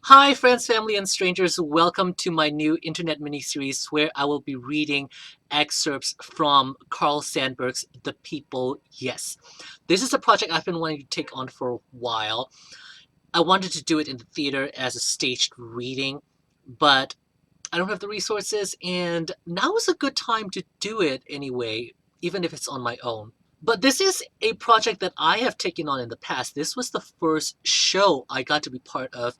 Hi, friends, family, and strangers. Welcome to my new internet miniseries where I will be reading excerpts from Carl Sandburg's The People, Yes. This is a project I've been wanting to take on for a while. I wanted to do it in the theater as a staged reading, but I don't have the resources, and now is a good time to do it anyway, even if it's on my own. But this is a project that I have taken on in the past. This was the first show I got to be part of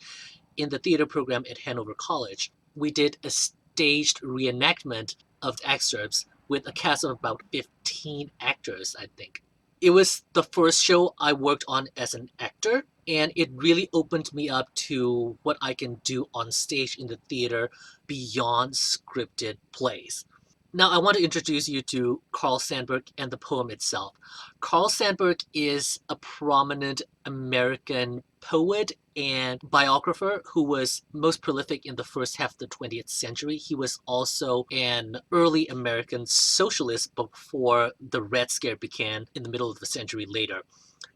in the theater program at Hanover College. We did a staged reenactment of the excerpts with a cast of about 15 actors, I think. It was the first show I worked on as an actor, and it really opened me up to what I can do on stage in the theater beyond scripted plays. Now, I want to introduce you to Carl Sandburg and the poem itself. Carl Sandburg is a prominent American poet and biographer who was most prolific in the first half of the 20th century. He was also an early American socialist before the Red Scare began in the middle of the century later.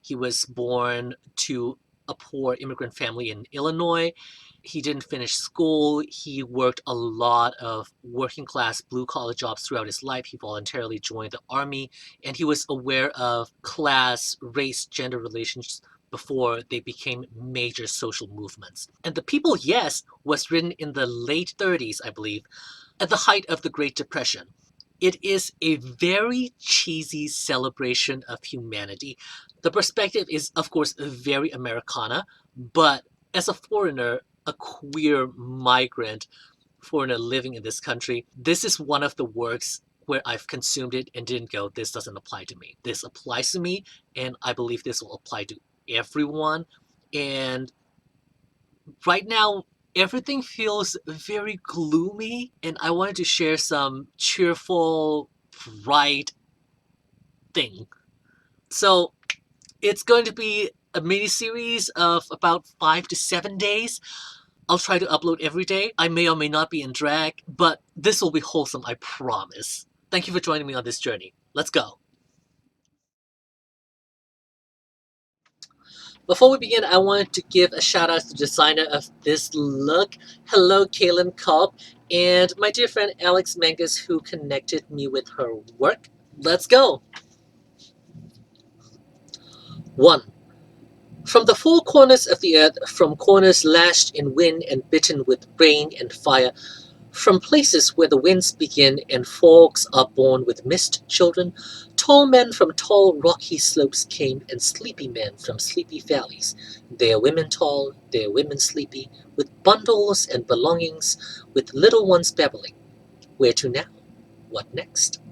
He was born to a poor immigrant family in Illinois. He didn't finish school. He worked a lot of working class blue collar jobs throughout his life. He voluntarily joined the army, and he was aware of class, race, gender relations before they became major social movements. And The People, Yes, was written in the late 30s, I believe, at the height of the Great Depression. It is a very cheesy celebration of humanity. The perspective is, of course, very Americana, but as a foreigner, a queer migrant foreigner living in this country, this is one of the works where I've consumed it and didn't go, this doesn't apply to me. This applies to me, and I believe this will apply to everyone. And right now, everything feels very gloomy, and I wanted to share some cheerful, bright thing. So it's going to be a mini series of about 5 to 7 days. I'll try to upload every day. I may or may not be in drag, but this will be wholesome, I promise. Thank you for joining me on this journey. Let's go. Before we begin, I wanted to give a shout out to the designer of this look. Hello, Kaylin Cobb, and my dear friend Alex Mangus, who connected me with her work. Let's go. 1. From the four corners of the earth, from corners lashed in wind and bitten with rain and fire, from places where the winds begin and fogs are born with mist children, tall men from tall rocky slopes came, and sleepy men from sleepy valleys. Their women tall, their women sleepy, with bundles and belongings, with little ones babbling. Where to now? What next?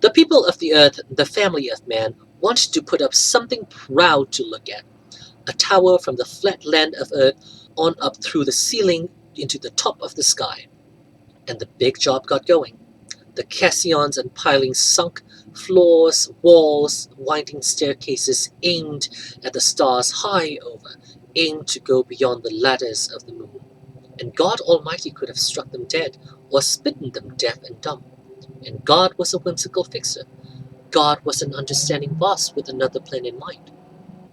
The people of the earth, the family of man, want to put up something proud to look at. A tower from the flat land of earth on up through the ceiling into the top of the sky. And the big job got going. The caissons and pilings sunk, floors, walls, winding staircases aimed at the stars high over, aimed to go beyond the ladders of the moon. And God Almighty could have struck them dead, or smitten them deaf and dumb. And God was a whimsical fixer. God was an understanding boss with another plan in mind.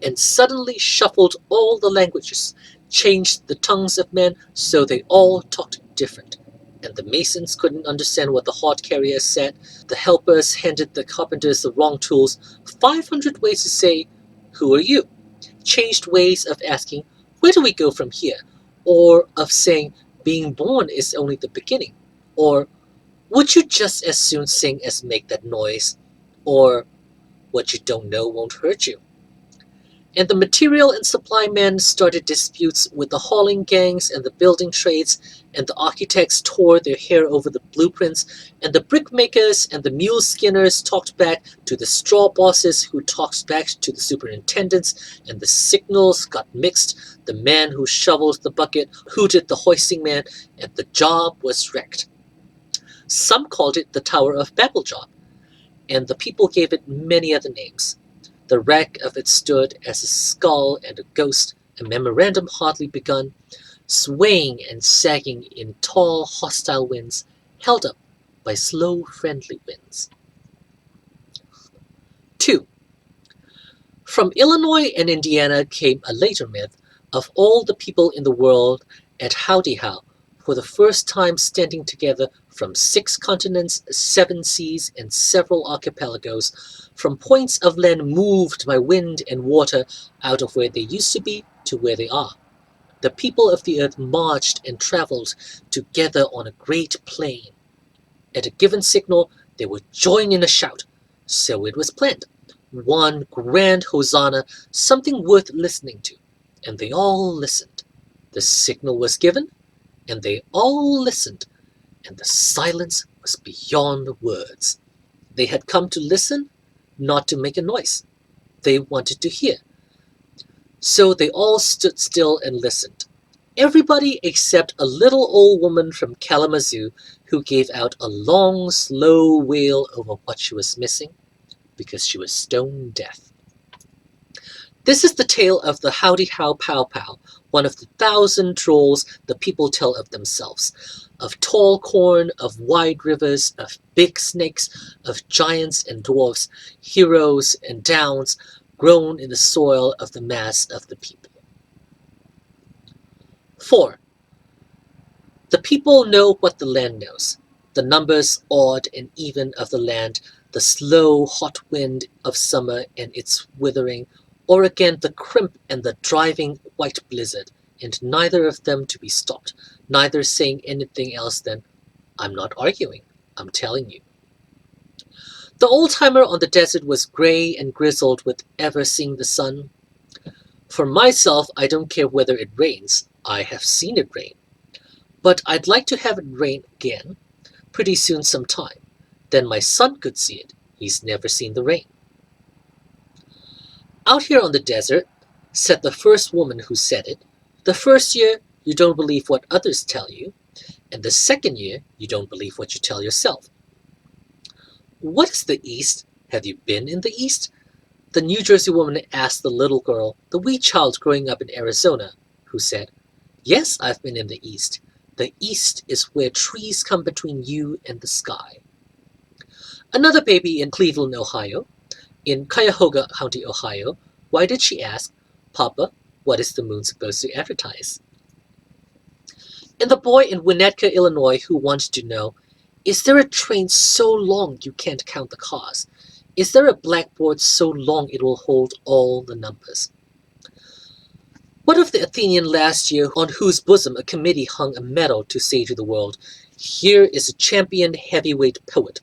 And suddenly shuffled all the languages, changed the tongues of men so they all talked different. And the masons couldn't understand what the hod carriers said. The helpers handed the carpenters the wrong tools. 500 ways to say, "Who are you?" Changed ways of asking, "Where do we go from here?" Or of saying, "Being born is only the beginning." Or, "Would you just as soon sing as make that noise?" Or, "What you don't know won't hurt you." And the material and supply men started disputes with the hauling gangs and the building trades, and the architects tore their hair over the blueprints, and the brickmakers and the mule skinners talked back to the straw bosses who talked back to the superintendents, and the signals got mixed. The man who shoveled the bucket hooted the hoisting man, and the job was wrecked. Some called it the Tower of Babel job, and the people gave it many other names. The wreck of it stood as a skull and a ghost, a memorandum hardly begun, swaying and sagging in tall, hostile winds, held up by slow, friendly winds. 2. From Illinois and Indiana came a later myth, Of all the people in the world at Howdy How, for the first time standing together from 6 continents, 7 seas, and several archipelagos, from points of land moved by wind and water out of where they used to be to where they are. The people of the earth marched and traveled together on a great plain. At a given signal, they would join in a shout. So it was planned. One grand hosanna, something worth listening to. And they all listened. The signal was given, and they all listened, and the silence was beyond words. They had come to listen, not to make a noise. They wanted to hear. So they all stood still and listened. Everybody except a little old woman from Kalamazoo who gave out a long, slow wail over what she was missing, because she was stone deaf. This is the tale of the Howdy How Pow Pow, one of the 1,000 drolls the people tell of themselves, of tall corn, of wide rivers, of big snakes, of giants and dwarfs, heroes and downs, grown in the soil of the mass of the people. 4. The people know what the land knows, the numbers odd and even of the land, the slow hot wind of summer and its withering, or again the crimp and the driving white blizzard, and neither of them to be stopped, neither saying anything else than, "I'm not arguing, I'm telling you." The old-timer on the desert was gray and grizzled with ever seeing the sun. For myself, I don't care whether it rains. I have seen it rain. But I'd like to have it rain again, pretty soon sometime. Then my son could see it. He's never seen the rain. "Out here on the desert," said the first woman who said it, "the first year you don't believe what others tell you, and the second year you don't believe what you tell yourself." "What is the East? Have you been in the East?" the New Jersey woman asked the little girl, the wee child growing up in Arizona, who said, "Yes, I've been in the East. The East is where trees come between you and the sky." Another baby in Cleveland, Ohio, in Cuyahoga County, Ohio, why did she ask, "Papa, what is the moon supposed to advertise?" And the boy in Winnetka, Illinois, who wanted to know, "Is there a train so long you can't count the cars? Is there a blackboard so long it will hold all the numbers?" What of the Athenian last year on whose bosom a committee hung a medal to say to the world, "Here is a champion heavyweight poet.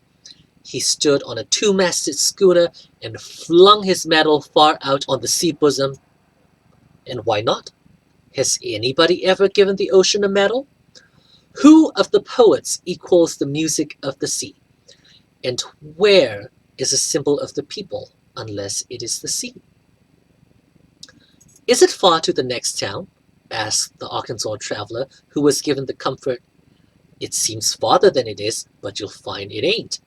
He stood on a 2-masted schooner and flung his medal far out on the sea bosom." And why not? Has anybody ever given the ocean a medal? Who of the poets equals the music of the sea? And where is a symbol of the people unless it is the sea? "Is it far to the next town?" asked the Arkansas traveler, who was given the comfort, "It seems farther than it is, but you'll find it ain't."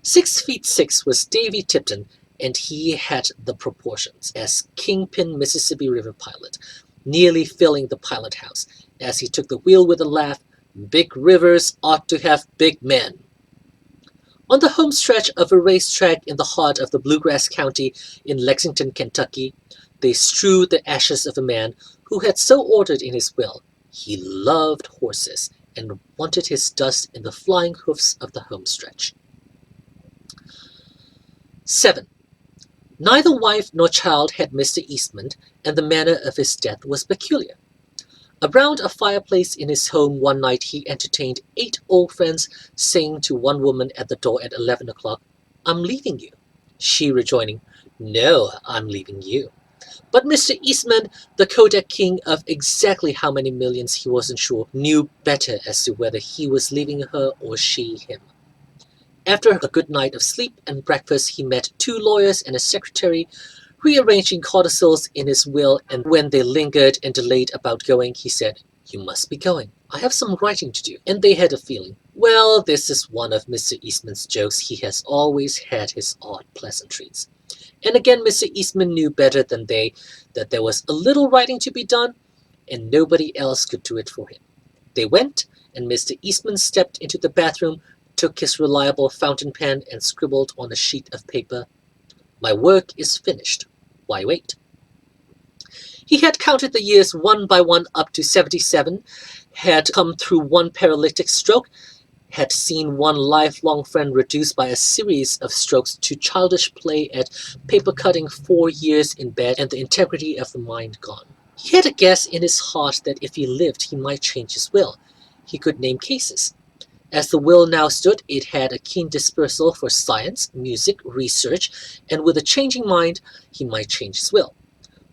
6'6" was Davy Tipton, and he had the proportions, as Kingpin Mississippi River pilot, nearly filling the pilot house, as he took the wheel with a laugh, "Big rivers ought to have big men." On the home stretch of a racetrack in the heart of the Bluegrass County in Lexington, Kentucky, they strewed the ashes of a man who had so ordered in his will. He loved horses and wanted his dust in the flying hoofs of the home stretch. 7. Neither wife nor child had Mr. Eastman, and the manner of his death was peculiar. Around a fireplace in his home one night he entertained 8 old friends, saying to one woman at the door at 11 o'clock, "I'm leaving you." She rejoining, "No, I'm leaving you." But Mr. Eastman, the Kodak king of exactly how many millions he wasn't sure, knew better as to whether he was leaving her or she him. After a good night of sleep and breakfast, he met 2 lawyers and a secretary, rearranging codicils in his will, and when they lingered and delayed about going, he said, "You must be going. I have some writing to do." And they had a feeling, well, this is one of Mr. Eastman's jokes. He has always had his odd pleasantries. And again, Mr. Eastman knew better than they that there was a little writing to be done, and nobody else could do it for him. They went, and Mr. Eastman stepped into the bathroom, took his reliable fountain pen, and scribbled on a sheet of paper, "My work is finished. Why wait?" He had counted the years one by one up to 77, had come through one paralytic stroke, had seen one lifelong friend reduced by a series of strokes to childish play at paper cutting, 4 years in bed, and the integrity of the mind gone. He had a guess in his heart that if he lived, he might change his will. He could name cases. As the will now stood, it had a keen dispersal for science, music, research, and with a changing mind, he might change his will.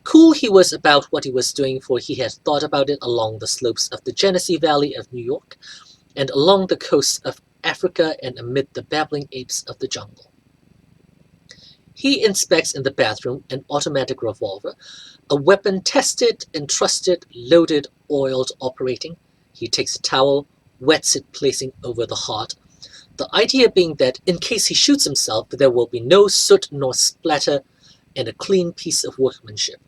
Cool he was about what he was doing, for he had thought about it along the slopes of the Genesee Valley of New York, and along the coasts of Africa, and amid the babbling apes of the jungle. He inspects in the bathroom an automatic revolver, a weapon tested and trusted, loaded, oiled, operating. He takes a towel, wets it, placing over the heart, the idea being that in case he shoots himself, there will be no soot nor splatter, and a clean piece of workmanship.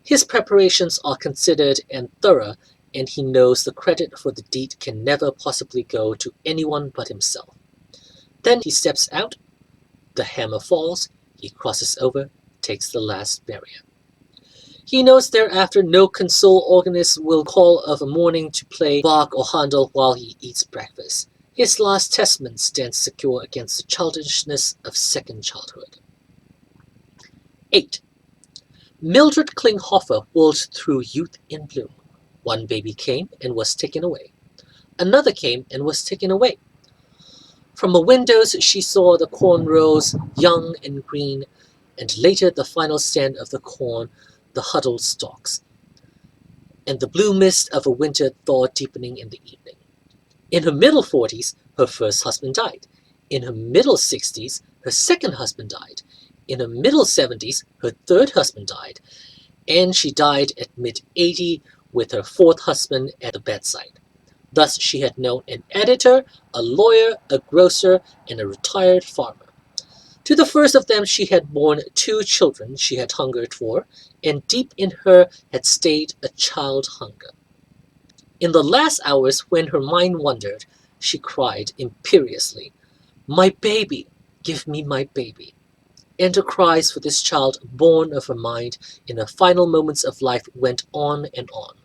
His preparations are considered and thorough, and he knows the credit for the deed can never possibly go to anyone but himself. Then he steps out, the hammer falls, he crosses over, takes the last barrier. He knows thereafter no console organist will call of a morning to play Bach or Handel while he eats breakfast. His last testament stands secure against the childishness of second childhood. 8. Mildred Klinghoffer whirled through youth in bloom. One baby came and was taken away. Another came and was taken away. From the windows she saw the corn rows, young and green, and later the final stand of the corn, the huddled stalks, and the blue mist of a winter thaw deepening in the evening. In her middle 40s, her first husband died. In her middle 60s, her second husband died. In her middle 70s, her third husband died. And she died at mid-80 with her fourth husband at the bedside. Thus she had known an editor, a lawyer, a grocer, and a retired farmer. To the first of them she had borne 2 children she had hungered for, and deep in her had stayed a child hunger. In the last hours, when her mind wandered, she cried imperiously, "My baby! Give me my baby!" And her cries for this child, born of her mind in her final moments of life, went on and on.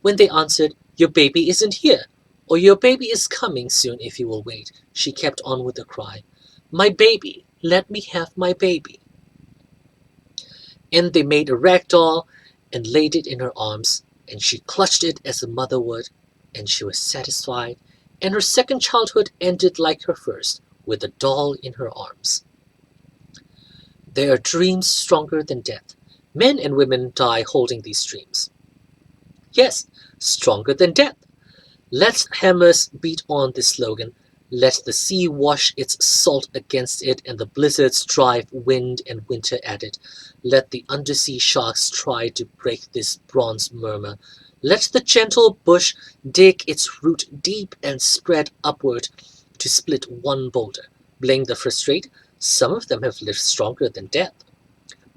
When they answered, "Your baby isn't here," or "Your baby is coming soon if you will wait," she kept on with the cry, "My baby! Let me have my baby!" And they made a rag doll and laid it in her arms, and she clutched it as a mother would, and she was satisfied, and her second childhood ended like her first, with a doll in her arms. There are dreams stronger than death. Men and women die holding these dreams. Yes, stronger than death. Let hammers beat on this slogan. Let the sea wash its salt against it, and the blizzards drive wind and winter at it. Let the undersea sharks try to break this bronze murmur. Let the gentle bush dig its root deep and spread upward to split one boulder. Blame the frustrate. Some of them have lived stronger than death.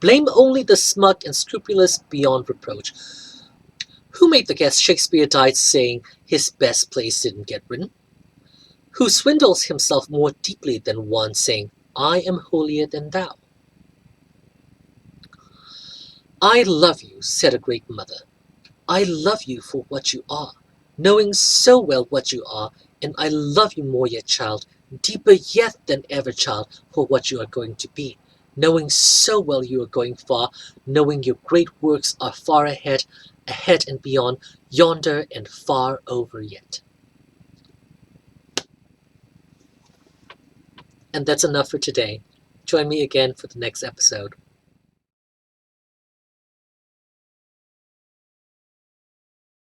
Blame only the smug and scrupulous beyond reproach. Who made the guess Shakespeare died saying his best plays didn't get written? Who swindles himself more deeply than one saying, "I am holier than thou"? "I love you," said a great mother. "I love you for what you are, knowing so well what you are, and I love you more yet, child, deeper yet than ever, child, for what you are going to be, knowing so well you are going far, knowing your great works are far ahead, ahead and beyond, yonder and far over yet." And that's enough for today. Join me again for the next episode.